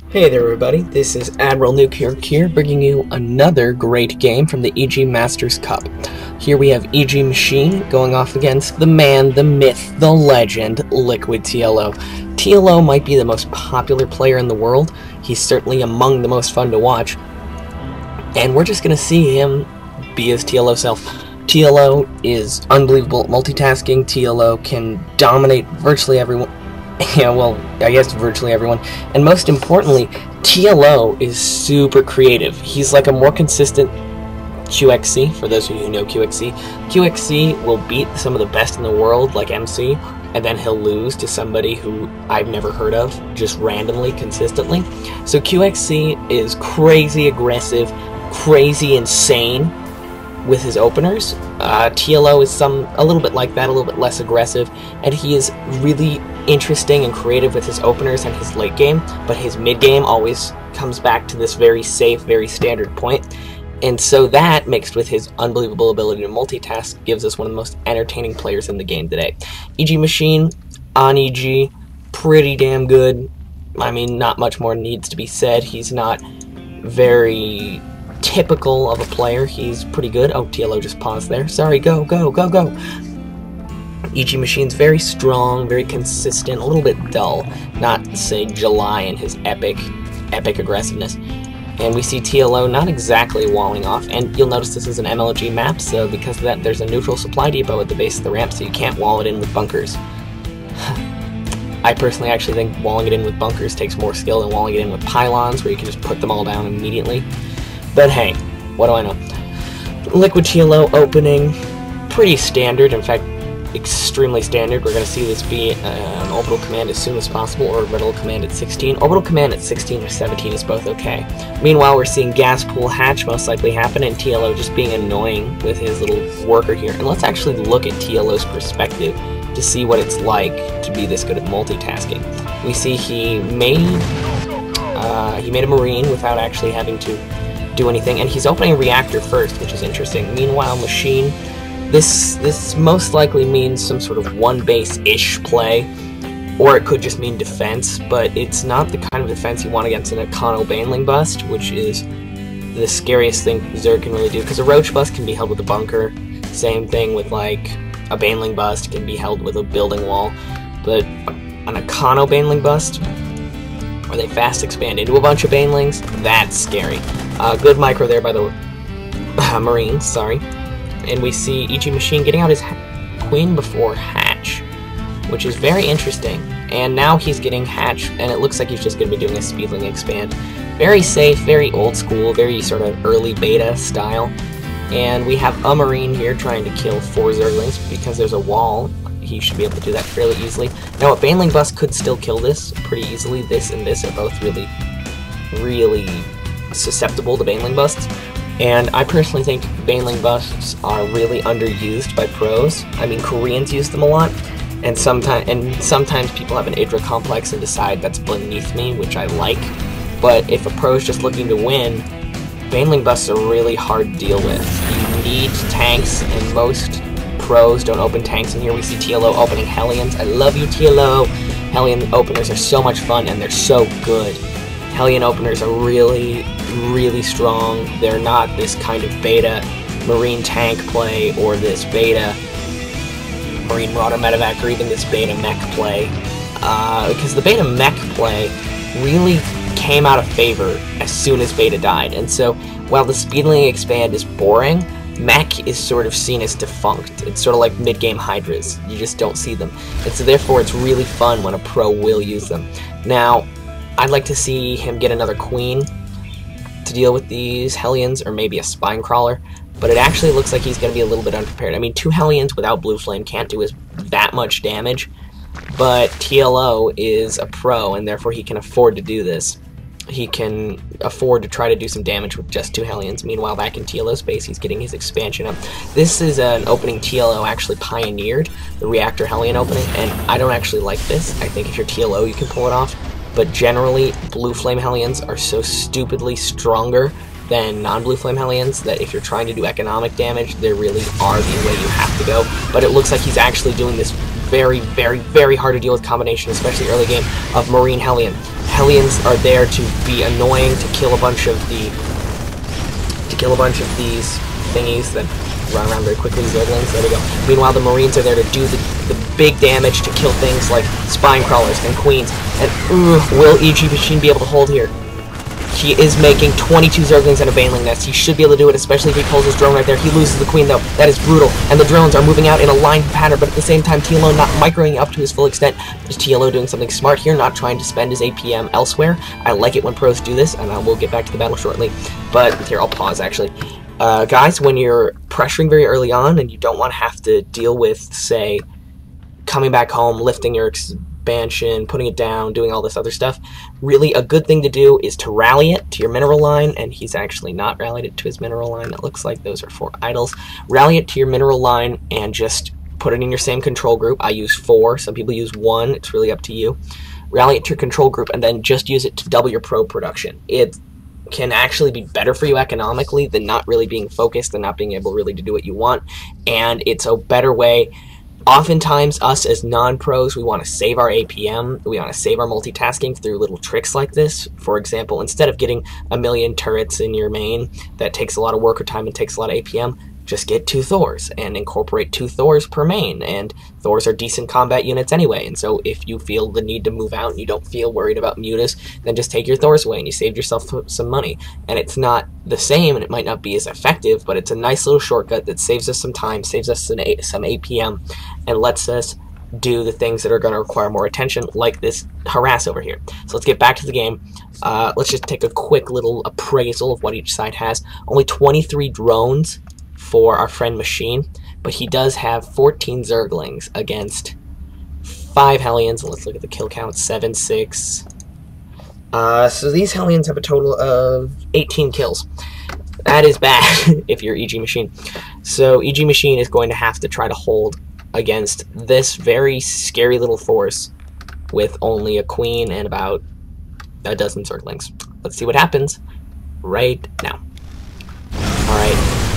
Hey there everybody, this is AdmiralNewkirk here, bringing you another great game from the EG Masters Cup. Here we have EG Machine going off against the man, the myth, the legend, Liquid TLO. TLO might be the most popular player in the world, he's certainly among the most fun to watch, and we're just going to see him be his TLO self. TLO is unbelievable at multitasking, TLO can dominate virtually everyone. Yeah, well, I guess virtually everyone. And most importantly, TLO is super creative. He's like a more consistent QXC, for those of you who know QXC. QXC will beat some of the best in the world, like MC, and then he'll lose to somebody who I've never heard of, just randomly, consistently. So QXC is crazy aggressive, crazy insane with his openers. TLO is a little bit like that, a little bit less aggressive, and he is really interesting and creative with his openers and his late game, but his mid game always comes back to this very safe, very standard point. And so that, mixed with his unbelievable ability to multitask, gives us one of the most entertaining players in the game today. EG Machine, on EG, pretty damn good. I mean, not much more needs to be said. He's not very typical of a player. He's pretty good. Oh, TLO just paused there. Sorry, go, go, go, go. EG Machine's very strong, very consistent, a little bit dull, not, say, July in his epic aggressiveness. And we see TLO not exactly walling off, and you'll notice this is an MLG map, so because of that there's a neutral supply depot at the base of the ramp, so you can't wall it in with bunkers. I personally actually think walling it in with bunkers takes more skill than walling it in with pylons, where you can just put them all down immediately. But hey, what do I know? Liquid TLO opening, pretty standard, in fact, extremely standard. We're going to see this be an orbital command as soon as possible, or orbital command at 16. Orbital command at 16 or 17 is both okay. Meanwhile, we're seeing gas pool hatch most likely happen, and TLO just being annoying with his little worker here. And let's actually look at TLO's perspective to see what it's like to be this good at multitasking. We see he made a Marine without actually having to do anything, and he's opening a reactor first, which is interesting. Meanwhile, Machine, this most likely means some sort of one base-ish play, or it could just mean defense, but it's not the kind of defense you want against an Econo Baneling Bust, which is the scariest thing Zerg can really do, because a Roach Bust can be held with a bunker, same thing with like a Baneling Bust can be held with a building wall, but an Econo Baneling Bust, where they fast expand into a bunch of Banelings, that's scary. Good micro there by the Marines, sorry. And we see EG Machine getting out his Queen before hatch, which is very interesting. And now he's getting hatch, and it looks like he's just going to be doing a Speedling expand. Very safe, very old school, very sort of early beta style. And we have a Marine here trying to kill 4 Zerglings because there's a wall. He should be able to do that fairly easily. Now, a Baneling Bust could still kill this pretty easily. This and this are both really, really susceptible to Baneling Busts. And I personally think Baneling Busts are really underused by pros. I mean, Koreans use them a lot, and sometimes people have an Idra complex and decide that's beneath me, which I like. But if a pro's just looking to win, Baneling Busts are really hard to deal with. You need tanks, and most pros don't open tanks, and here we see TLO opening Hellions. I love you, TLO! Hellion openers are so much fun, and they're so good. Hellion openers are really, really strong. They're not this kind of beta Marine tank play, or this beta Marine Marauder medevac, or even this beta mech play. Because the beta mech play really came out of favor as soon as beta died. And so, while the Speedling expand is boring, mech is sort of seen as defunct. It's sort of like mid-game Hydras. You just don't see them. And so therefore it's really fun when a pro will use them. Now, I'd like to see him get another Queen to deal with these Hellions, or maybe a Spine Crawler, but it actually looks like he's going to be a little bit unprepared. I mean, 2 Hellions without Blue Flame can't do that much damage, but TLO is a pro, and therefore he can afford to do this. He can afford to try to do some damage with just 2 Hellions. Meanwhile, back in TLO space, he's getting his expansion up. This is an opening TLO actually pioneered, the Reactor Hellion opening, and I don't actually like this. I think if you're TLO, you can pull it off. But generally, Blue Flame Hellions are so stupidly stronger than non-Blue Flame Hellions that if you're trying to do economic damage, they really are the way you have to go. But it looks like he's actually doing this very, very, very hard to deal with combination, especially early game, of Marine Hellion. Hellions are there to be annoying, to kill a bunch of these thingies that run around very quickly, Zerglings. There we go. Meanwhile, the Marines are there to do the big damage to kill things like Spine Crawlers and Queens. And will EG Machine be able to hold here? He is making 22 Zerglings and a Baneling Nest. He should be able to do it, especially if he pulls his drone right there. He loses the Queen, though. That is brutal. And the drones are moving out in a line pattern, but at the same time, TLO not microing up to his full extent. Is TLO doing something smart here, not trying to spend his APM elsewhere? I like it when pros do this, and I will get back to the battle shortly. But here, I'll pause, actually. Guys, when you're pressuring very early on, and you don't want to have to deal with, say, coming back home, lifting your expansion, putting it down, doing all this other stuff, really a good thing to do is to rally it to your mineral line, and he's actually not rallied it to his mineral line. It looks like those are 4 idols. Rally it to your mineral line and just put it in your same control group. I use 4, some people use 1, it's really up to you. Rally it to your control group and then just use it to double your probe production. It can actually be better for you economically than not really being focused and not being able really to do what you want, and it's a better way. Oftentimes, us as non-pros, we want to save our APM, we want to save our multitasking through little tricks like this. For example, instead of getting a million turrets in your main that takes a lot of worker time and takes a lot of APM, just get 2 Thors and incorporate 2 Thors per main, and Thors are decent combat units anyway, and so if you feel the need to move out and you don't feel worried about mutas, then just take your Thors away and you saved yourself some money. And it's not the same and it might not be as effective, but it's a nice little shortcut that saves us some time, saves us some APM, and lets us do the things that are going to require more attention, like this harass over here. So let's get back to the game. Let's just take a quick little appraisal of what each side has. Only 23 drones for our friend Machine, but he does have 14 Zerglings against 5 Hellions. Let's look at the kill count, 7, 6. So these Hellions have a total of 18 kills. That is bad if you're EG Machine. So EG Machine is going to have to try to hold against this very scary little force with only a Queen and about a dozen Zerglings. Let's see what happens right now. Alright,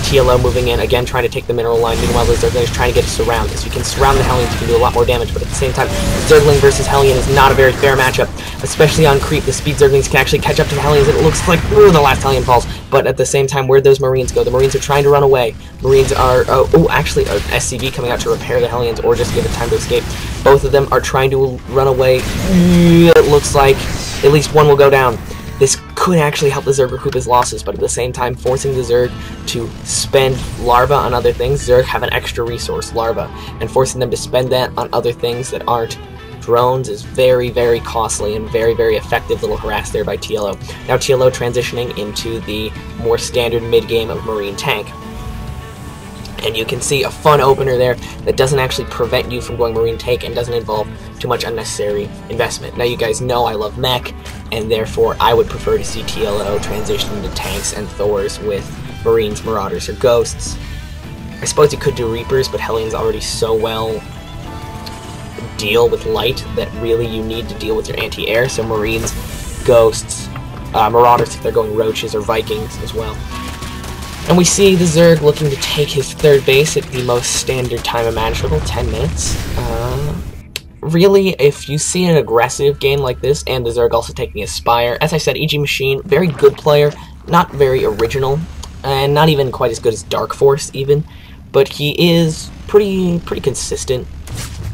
TLO moving in, again trying to take the mineral line. Meanwhile, the Zergling is trying to get a surround. If you can surround the Hellions, you can do a lot more damage, but at the same time, Zergling versus Hellion is not a very fair matchup, especially on creep. The speed Zerglings can actually catch up to the Hellions, and it looks like, ooh, the last Hellion falls. But at the same time, where'd those Marines go? The Marines are trying to run away. Marines are, actually, an SCV coming out to repair the Hellions, or just give it time to escape. Both of them are trying to run away. It looks like at least one will go down. This could actually help the Zerg recoup his losses, but at the same time, forcing the Zerg to spend larva on other things. Zerg have an extra resource, larva, and forcing them to spend that on other things that aren't drones is very, very costly and very, very effective little harass there by TLO. Now TLO transitioning into the more standard mid-game of Marine Tank. And you can see a fun opener there that doesn't actually prevent you from going Marine Tank and doesn't involve too much unnecessary investment. Now you guys know I love mech, and therefore I would prefer to see TLO transition into tanks and Thors with Marines, Marauders, or Ghosts. I suppose you could do Reapers, but Hellions already so well deal with light that really you need to deal with your anti-air, so Marines, Ghosts, Marauders if they're going Roaches, or Vikings as well. And we see the Zerg looking to take his 3rd base at the most standard time imaginable, 10 minutes. Really, if you see an aggressive game like this, and the Zerg also taking a Spire, as I said, EG Machine, very good player, not very original, and not even quite as good as Dark Force even, but he is pretty consistent.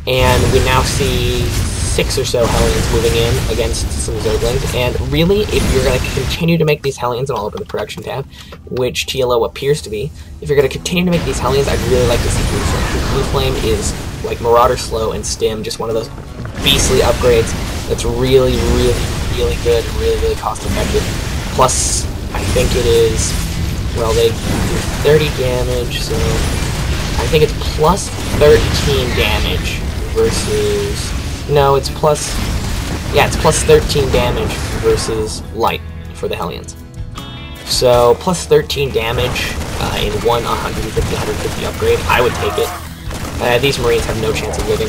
And we now see 6 or so Hellions moving in against some Zerglings, and really, if you're going to continue to make these Hellions, and I'll open the production tab, which TLO appears to be, if you're going to continue to make these Hellions, I'd really like to see Blue Flame. Blue Flame is like Marauder Slow and Stim, just one of those beastly upgrades that's really, really, really good and really, really cost effective. Plus, I think it is, well, they do 30 damage, so I think it's plus 13 damage versus, no, it's plus, yeah, it's plus 13 damage versus light for the Hellions. So, plus 13 damage in one 150 upgrade, I would take it. These Marines have no chance of living.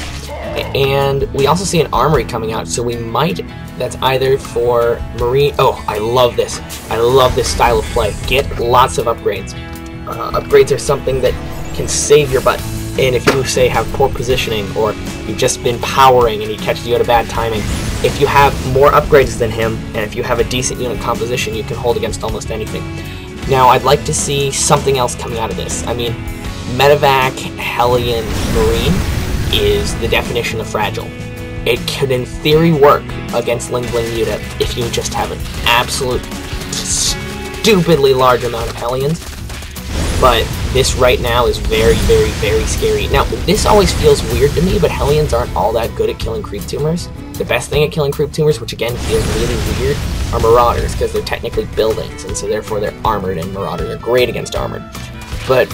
And we also see an armory coming out, so we might, that's either for Marine, oh, I love this. I love this style of play. Get lots of upgrades. Upgrades are something that can save your butt. And if you, say, have poor positioning, or you've just been powering and he catches you at a bad timing, if you have more upgrades than him, and if you have a decent unit composition, you can hold against almost anything. Now, I'd like to see something else coming out of this. I mean, Medevac, Hellion, Marine is the definition of fragile. It could, in theory, work against Ling Bling Muta if you just have an absolute stupidly large amount of Hellions. But this right now is very, very, very scary. Now, this always feels weird to me, but Hellions aren't all that good at killing creep tumors. The best thing at killing creep tumors, which again feels really weird, are Marauders, because they're technically buildings, and so therefore they're armored, and Marauders are great against armored. But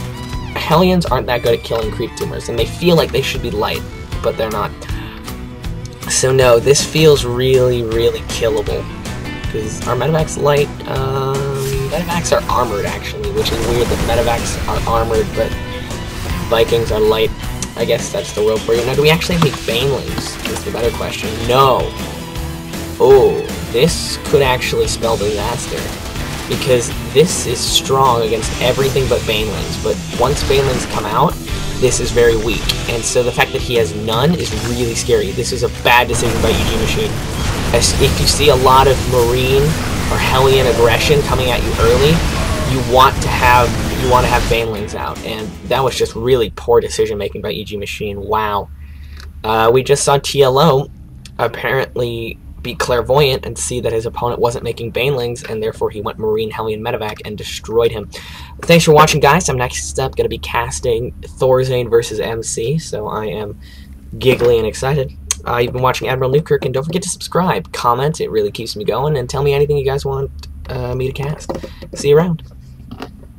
Hellions aren't that good at killing creep tumors, and they feel like they should be light, but they're not. So no, this feels really, really killable. Because our Medevac's light, Medevacs are armored actually, which is weird that Medevacs are armored, but Vikings are light. I guess that's the world for you. Now, do we actually have any Banelings? That's the better question. No. Oh, this could actually spell disaster. Because this is strong against everything but Banelings, but once Banelings come out, this is very weak. And so the fact that he has none is really scary. This is a bad decision by EG Machine. If you see a lot of Marine or Hellion aggression coming at you early, you want to have Banelings out, and that was just really poor decision making by EG Machine. Wow. We just saw TLO apparently be clairvoyant and see that his opponent wasn't making Banelings, and therefore he went Marine, Hellion, Medevac and destroyed him. Thanks for watching, guys. I'm next up going to be casting Thorzane versus MC, so I am giggly and excited. You've been watching AdmiralNewkirk, and don't forget to subscribe, comment, it really keeps me going, and tell me anything you guys want me to cast. See you around.